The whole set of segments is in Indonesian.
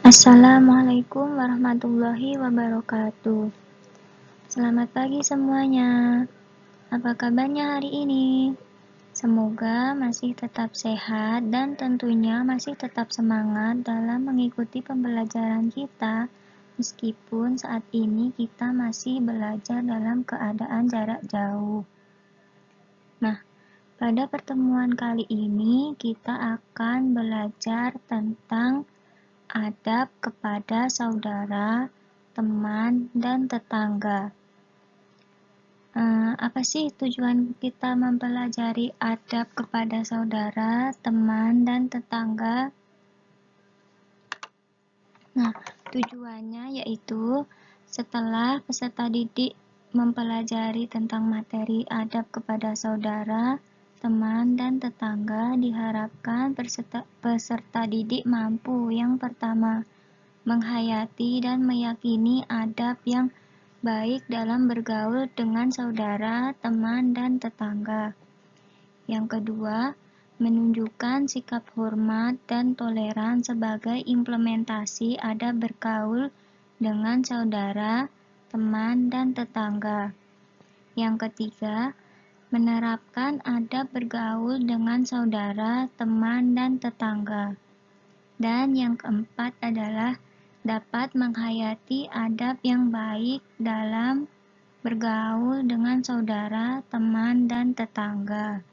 Assalamualaikum warahmatullahi wabarakatuh. Selamat pagi semuanya. Apa kabarnya hari ini? Semoga masih tetap sehat dan tentunya masih tetap semangat dalam mengikuti pembelajaran kita, meskipun saat ini kita masih belajar dalam keadaan jarak jauh. Nah, pada pertemuan kali ini kita akan belajar tentang adab kepada saudara, teman, dan tetangga. Apa sih tujuan kita mempelajari adab kepada saudara, teman, dan tetangga? Nah, tujuannya yaitu setelah peserta didik mempelajari tentang materi adab kepada saudara, teman, dan tetangga, diharapkan peserta didik mampu yang pertama, menghayati dan meyakini adab yang baik dalam bergaul dengan saudara, teman, dan tetangga. Yang kedua, menunjukkan sikap hormat dan toleran sebagai implementasi adab bergaul dengan saudara, teman, dan tetangga. Yang ketiga, menerapkan adab bergaul dengan saudara, teman, dan tetangga. Dan yang keempat adalah dapat menghayati adab yang baik dalam bergaul dengan saudara, teman, dan tetangga.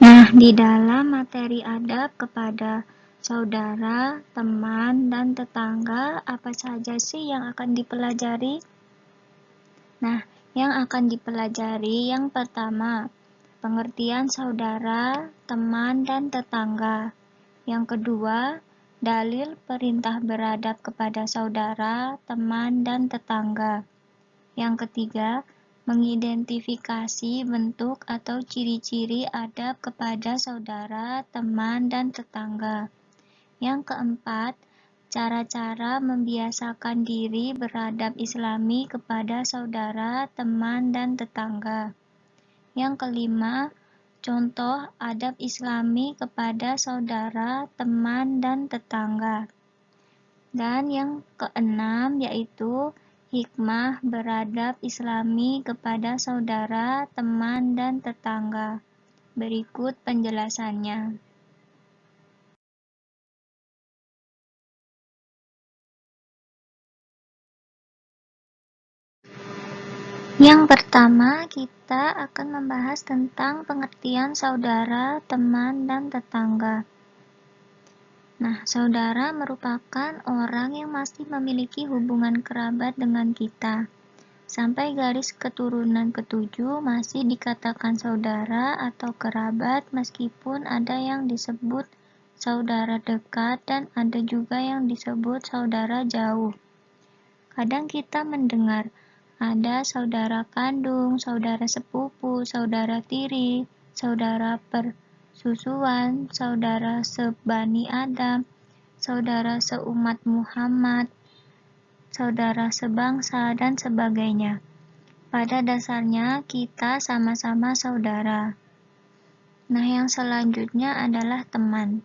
Nah, di dalam materi adab kepada saudara, teman, dan tetangga, apa saja sih yang akan dipelajari? Nah, yang akan dipelajari yang pertama, pengertian saudara, teman, dan tetangga. Yang kedua, dalil perintah beradab kepada saudara, teman, dan tetangga. Yang ketiga, mengidentifikasi bentuk atau ciri-ciri adab kepada saudara, teman, dan tetangga. Yang keempat, cara-cara membiasakan diri beradab Islami kepada saudara, teman, dan tetangga. Yang kelima, contoh adab Islami kepada saudara, teman, dan tetangga. Dan yang keenam yaitu hikmah beradab Islami kepada saudara, teman, dan tetangga. Berikut penjelasannya. Yang pertama, kita akan membahas tentang pengertian saudara, teman, dan tetangga. Nah, saudara merupakan orang yang masih memiliki hubungan kerabat dengan kita. Sampai garis keturunan ketujuh masih dikatakan saudara atau kerabat, meskipun ada yang disebut saudara dekat dan ada juga yang disebut saudara jauh. Kadang kita mendengar ada saudara kandung, saudara sepupu, saudara tiri, saudara persusuan, saudara sebani Adam, saudara seumat Muhammad, saudara sebangsa, dan sebagainya. Pada dasarnya, kita sama-sama saudara. Nah, yang selanjutnya adalah teman.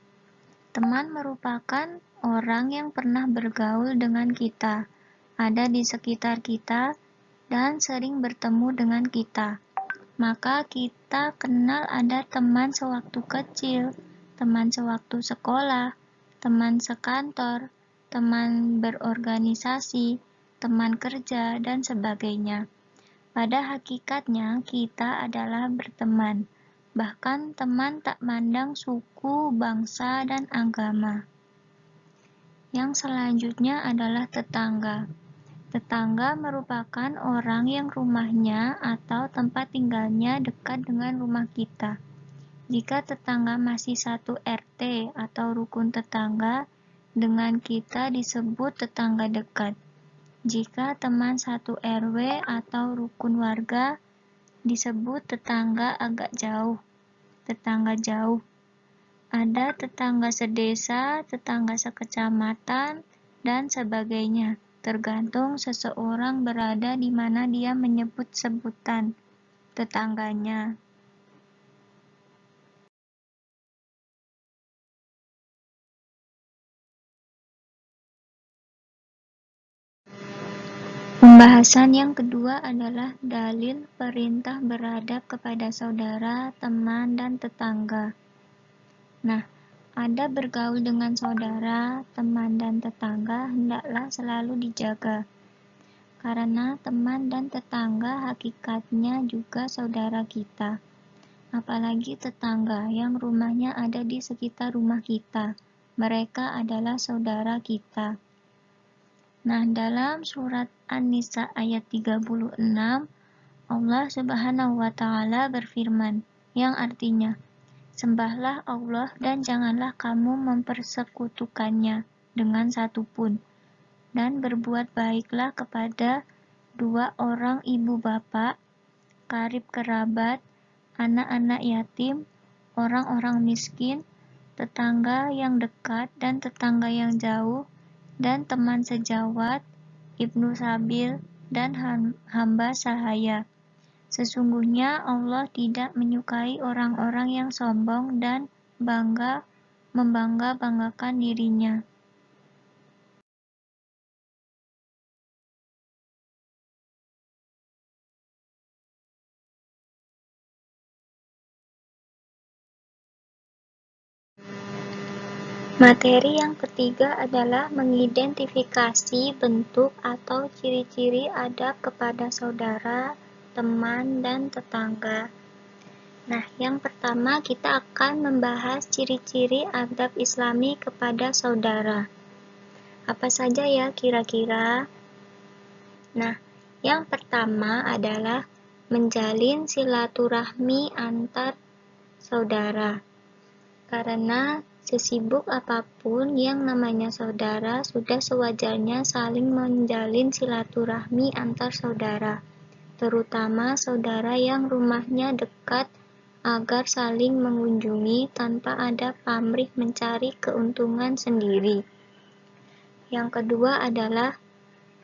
Teman merupakan orang yang pernah bergaul dengan kita, ada di sekitar kita, dan sering bertemu dengan kita. Maka kita kenal ada teman sewaktu kecil, teman sewaktu sekolah, teman sekantor, teman berorganisasi, teman kerja, dan sebagainya. Pada hakikatnya, kita adalah berteman. Bahkan teman tak mandang suku, bangsa, dan agama. Yang selanjutnya adalah tetangga. Tetangga merupakan orang yang rumahnya atau tempat tinggalnya dekat dengan rumah kita. Jika tetangga masih satu RT atau rukun tetangga, dengan kita disebut tetangga dekat. Jika teman satu RW atau rukun warga, disebut tetangga agak jauh, tetangga jauh. Ada tetangga sedesa, tetangga sekecamatan, dan sebagainya. tergantung seseorang berada di mana dia menyebut sebutan tetangganya. Pembahasan yang kedua adalah dalil perintah beradab kepada saudara, teman, dan tetangga. Nah, adab bergaul dengan saudara, teman, dan tetangga hendaklah selalu dijaga. Karena teman dan tetangga hakikatnya juga saudara kita. Apalagi tetangga yang rumahnya ada di sekitar rumah kita. Mereka adalah saudara kita. Nah, dalam surat An-Nisa ayat 36, Allah Subhanahu wa Ta'ala berfirman, yang artinya, sembahlah Allah dan janganlah kamu mempersekutukannya dengan satupun, dan berbuat baiklah kepada dua orang ibu bapak, karib kerabat, anak-anak yatim, orang-orang miskin, tetangga yang dekat dan tetangga yang jauh, dan teman sejawat, ibnu sabil, dan hamba sahaya. Sesungguhnya Allah tidak menyukai orang-orang yang sombong dan membangga-banggakan dirinya. Materi yang ketiga adalah mengidentifikasi bentuk atau ciri-ciri adab kepada saudara, teman, dan tetangga. Nah, yang pertama kita akan membahas ciri-ciri adab Islami kepada saudara. Apa saja ya kira-kira? Nah, yang pertama adalah menjalin silaturahmi antar saudara. Karena sesibuk apapun yang namanya saudara, sudah sewajarnya saling menjalin silaturahmi antar saudara, terutama saudara yang rumahnya dekat, agar saling mengunjungi tanpa ada pamrih mencari keuntungan sendiri. Yang kedua adalah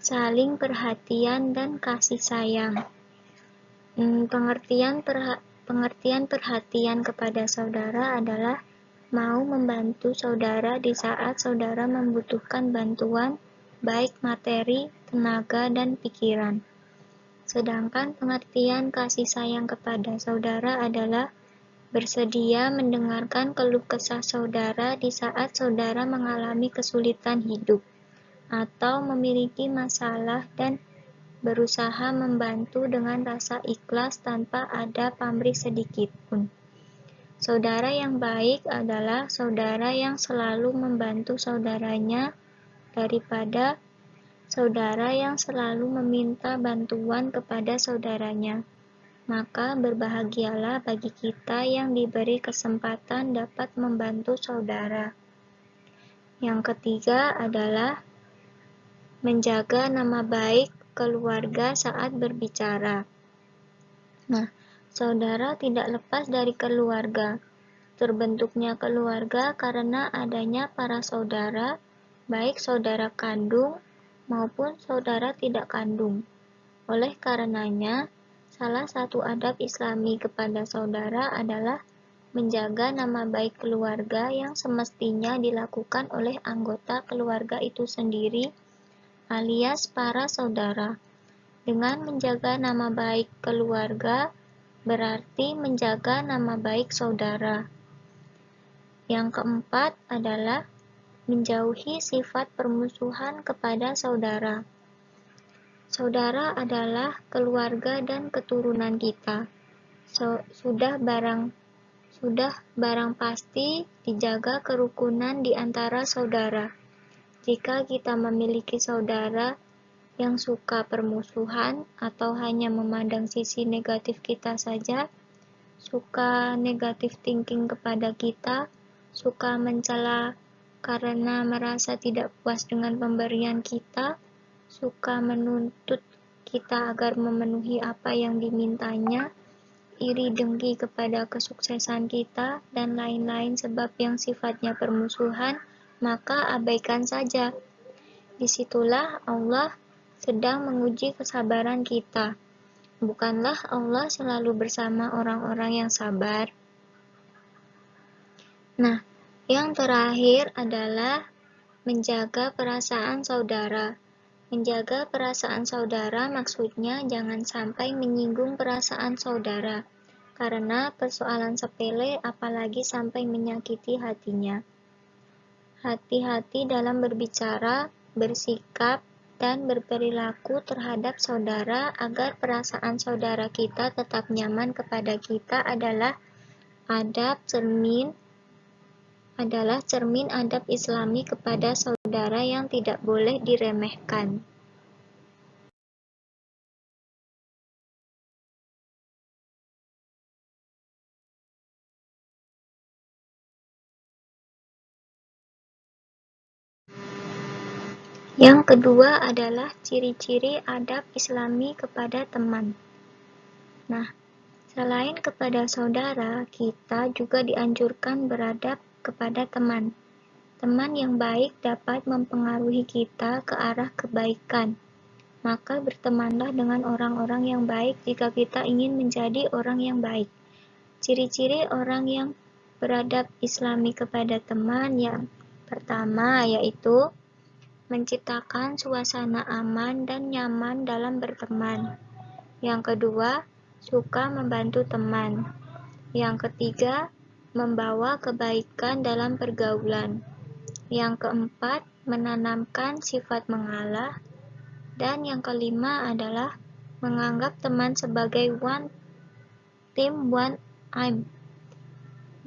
saling perhatian dan kasih sayang. Pengertian perhatian kepada saudara adalah mau membantu saudara di saat saudara membutuhkan bantuan, baik materi, tenaga, dan pikiran. Sedangkan pengertian kasih sayang kepada saudara adalah bersedia mendengarkan keluh kesah saudara di saat saudara mengalami kesulitan hidup atau memiliki masalah dan berusaha membantu dengan rasa ikhlas tanpa ada pamrih sedikit pun. Saudara yang baik adalah saudara yang selalu membantu saudaranya daripada saudara yang selalu meminta bantuan kepada saudaranya. Maka berbahagialah bagi kita yang diberi kesempatan dapat membantu saudara. Yang ketiga adalah menjaga nama baik keluarga saat berbicara. Nah, saudara tidak lepas dari keluarga. Terbentuknya keluarga karena adanya para saudara, baik saudara kandung maupun saudara tidak kandung. Oleh karenanya, salah satu adab Islami kepada saudara adalah menjaga nama baik keluarga yang semestinya dilakukan oleh anggota keluarga itu sendiri, alias para saudara. Dengan menjaga nama baik keluarga, berarti menjaga nama baik saudara. Yang keempat adalah menjauhi sifat permusuhan kepada saudara. Saudara adalah keluarga dan keturunan kita. Sudah barang pasti dijaga kerukunan di antara saudara. Jika kita memiliki saudara yang suka permusuhan atau hanya memandang sisi negatif kita saja, suka negatif thinking kepada kita, suka mencela karena merasa tidak puas dengan pemberian kita, suka menuntut kita agar memenuhi apa yang dimintanya, iri dengki kepada kesuksesan kita, dan lain-lain sebab yang sifatnya permusuhan, maka abaikan saja. Disitulah Allah sedang menguji kesabaran kita. Bukanlah Allah selalu bersama orang-orang yang sabar? Nah, yang terakhir adalah menjaga perasaan saudara. Menjaga perasaan saudara maksudnya jangan sampai menyinggung perasaan saudara, karena persoalan sepele apalagi sampai menyakiti hatinya. Hati-hati dalam berbicara, bersikap, dan berperilaku terhadap saudara agar perasaan saudara kita tetap nyaman kepada kita adalah cermin adab Islami kepada saudara yang tidak boleh diremehkan. Yang kedua adalah ciri-ciri adab Islami kepada teman. Nah, selain kepada saudara, kita juga dianjurkan beradab kepada teman. Teman yang baik dapat mempengaruhi kita ke arah kebaikan. Maka bertemanlah dengan orang-orang yang baik jika kita ingin menjadi orang yang baik. Ciri-ciri orang yang beradab Islami kepada teman yang pertama yaitu menciptakan suasana aman dan nyaman dalam berteman. Yang kedua, suka membantu teman. Yang ketiga, membawa kebaikan dalam pergaulan. Yang keempat, menanamkan sifat mengalah. Dan yang kelima adalah menganggap teman sebagai one team, one aim.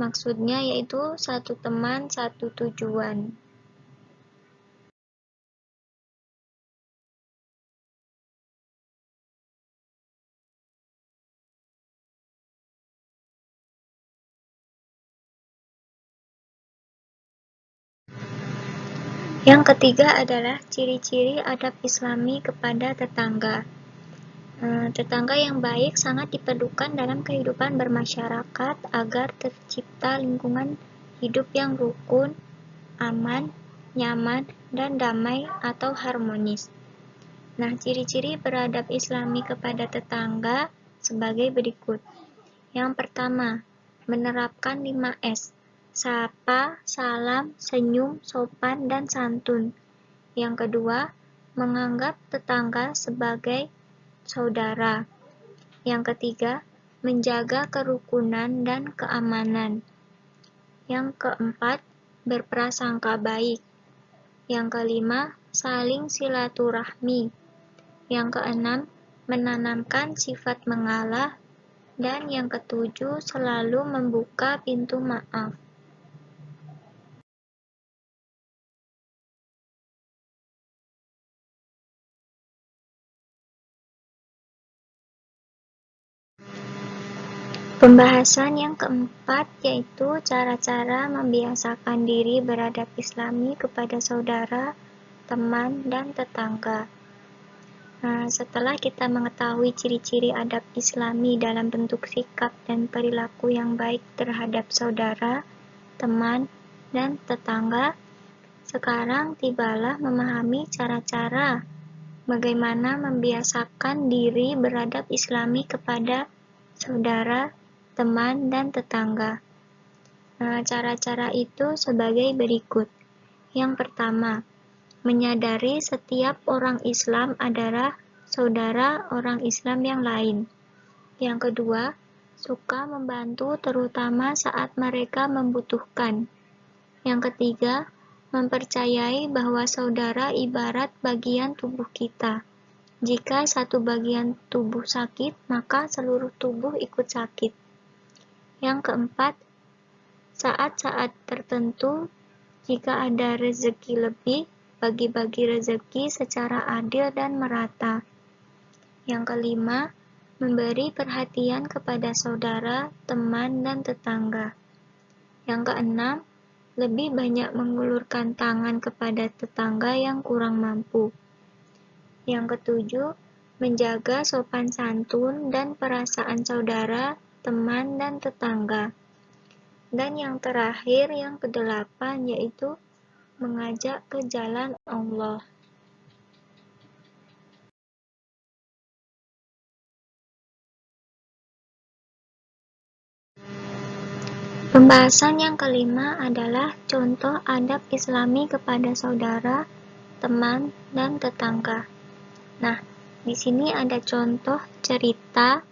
Maksudnya yaitu satu teman, satu tujuan. Yang ketiga adalah ciri-ciri adab Islami kepada tetangga. Tetangga yang baik sangat diperlukan dalam kehidupan bermasyarakat agar tercipta lingkungan hidup yang rukun, aman, nyaman, dan damai atau harmonis. Nah, ciri-ciri beradab Islami kepada tetangga sebagai berikut. Yang pertama, menerapkan 5S. Sapa, salam, senyum, sopan, dan santun. Yang kedua, menganggap tetangga sebagai saudara. Yang ketiga, menjaga kerukunan dan keamanan. Yang keempat, berprasangka baik. Yang kelima, saling silaturahmi. Yang keenam, menanamkan sifat mengalah. Dan yang ketujuh, selalu membuka pintu maaf. Pembahasan yang keempat yaitu cara-cara membiasakan diri beradab Islami kepada saudara, teman, dan tetangga. Nah, setelah kita mengetahui ciri-ciri adab Islami dalam bentuk sikap dan perilaku yang baik terhadap saudara, teman, dan tetangga, sekarang tibalah memahami cara-cara bagaimana membiasakan diri beradab Islami kepada saudara, teman, dan tetangga. Nah, cara-cara itu sebagai berikut. Yang pertama, menyadari setiap orang Islam adalah saudara orang Islam yang lain. Yang kedua, suka membantu terutama saat mereka membutuhkan. Yang ketiga, mempercayai bahwa saudara ibarat bagian tubuh kita. Jika satu bagian tubuh sakit, maka seluruh tubuh ikut sakit. Yang keempat, saat-saat tertentu, jika ada rezeki lebih, bagi-bagi rezeki secara adil dan merata. Yang kelima, memberi perhatian kepada saudara, teman, dan tetangga. Yang keenam, lebih banyak mengulurkan tangan kepada tetangga yang kurang mampu. Yang ketujuh, menjaga sopan santun dan perasaan saudara, teman, dan tetangga. Dan yang terakhir, yang kedelapan, yaitu mengajak ke jalan Allah. Pembahasan yang kelima adalah contoh adab Islami kepada saudara, teman, dan tetangga. Nah, di sini ada contoh cerita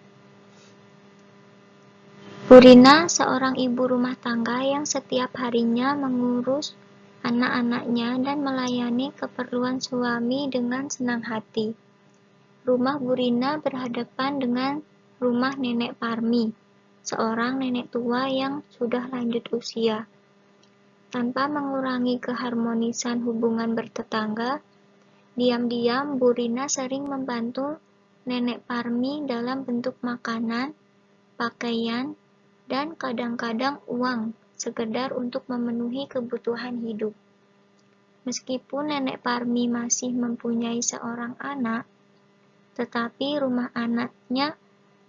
Burina, seorang ibu rumah tangga yang setiap harinya mengurus anak-anaknya dan melayani keperluan suami dengan senang hati. Rumah Burina berhadapan dengan rumah Nenek Parmi, seorang nenek tua yang sudah lanjut usia. Tanpa mengurangi keharmonisan hubungan bertetangga, diam-diam Burina sering membantu Nenek Parmi dalam bentuk makanan, pakaian, dan kadang-kadang uang sekedar untuk memenuhi kebutuhan hidup. Meskipun Nenek Parmi masih mempunyai seorang anak, tetapi rumah anaknya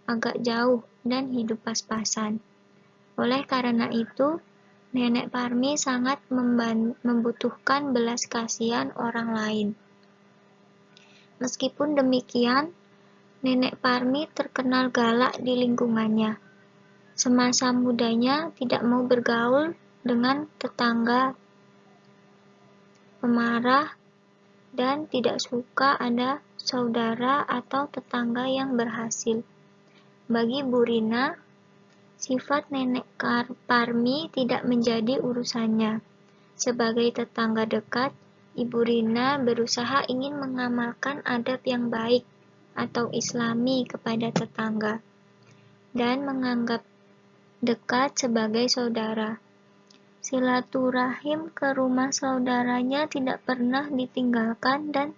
agak jauh dan hidup pas-pasan. Oleh karena itu, Nenek Parmi sangat membutuhkan belas kasihan orang lain. Meskipun demikian, Nenek Parmi terkenal galak di lingkungannya. Semasa mudanya tidak mau bergaul dengan tetangga pemarah dan tidak suka ada saudara atau tetangga yang berhasil. Bagi Burina, sifat Nenek Parmi tidak menjadi urusannya. Sebagai tetangga dekat, Ibu Rina berusaha ingin mengamalkan adab yang baik atau Islami kepada tetangga dan menganggap dekat sebagai saudara. Silaturahim ke rumah saudaranya tidak pernah ditinggalkan dan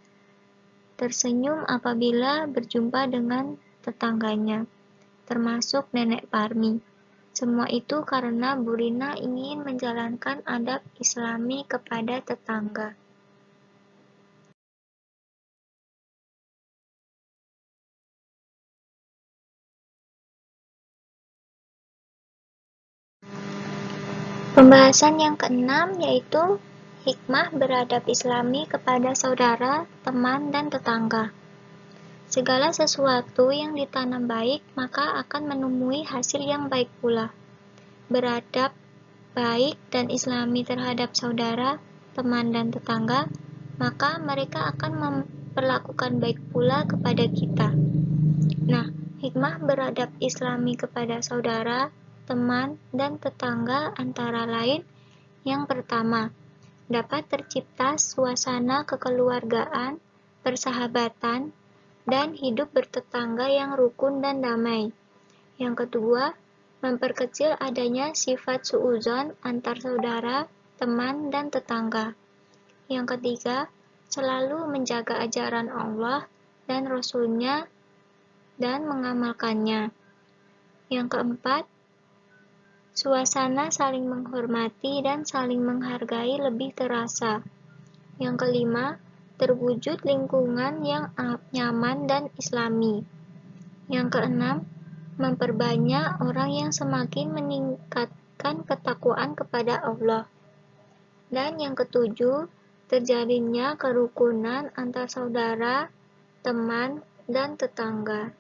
tersenyum apabila berjumpa dengan tetangganya, termasuk Nenek Parmi. Semua itu karena Burina ingin menjalankan adab Islami kepada tetangga. Pembahasan yang keenam yaitu hikmah beradab Islami kepada saudara, teman, dan tetangga. Segala sesuatu yang ditanam baik, maka akan menemui hasil yang baik pula. Beradab baik dan Islami terhadap saudara, teman, dan tetangga, maka mereka akan memperlakukan baik pula kepada kita. Nah, hikmah beradab Islami kepada saudara, teman, dan tetangga antara lain, yang pertama, dapat tercipta suasana kekeluargaan, persahabatan, dan hidup bertetangga yang rukun dan damai. Yang kedua, memperkecil adanya sifat suudzon antar saudara, teman, dan tetangga. Yang ketiga, selalu menjaga ajaran Allah dan Rasul-Nya dan mengamalkannya. Yang keempat, suasana saling menghormati dan saling menghargai lebih terasa. Yang kelima, terwujud lingkungan yang nyaman dan Islami. Yang keenam, memperbanyak orang yang semakin meningkatkan ketakwaan kepada Allah. Dan yang ketujuh, terjalinnya kerukunan antar saudara, teman, dan tetangga.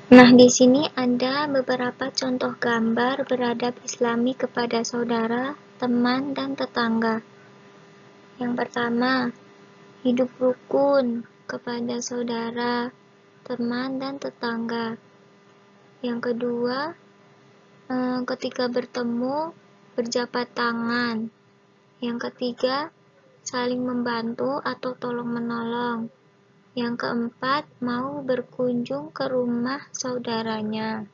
Nah, di sini ada beberapa contoh gambar beradab Islami kepada saudara, teman, dan tetangga. Yang pertama, hidup rukun kepada saudara, teman, dan tetangga. Yang kedua, ketika bertemu, berjabat tangan. Yang ketiga, saling membantu atau tolong-menolong. Yang keempat, mau berkunjung ke rumah saudaranya.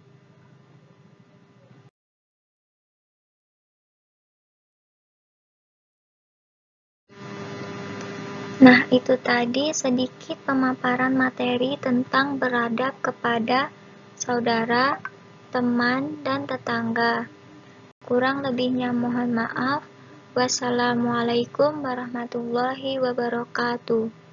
Nah, itu tadi sedikit pemaparan materi tentang beradab kepada saudara, teman, dan tetangga. Kurang lebihnya mohon maaf. Wassalamualaikum warahmatullahi wabarakatuh.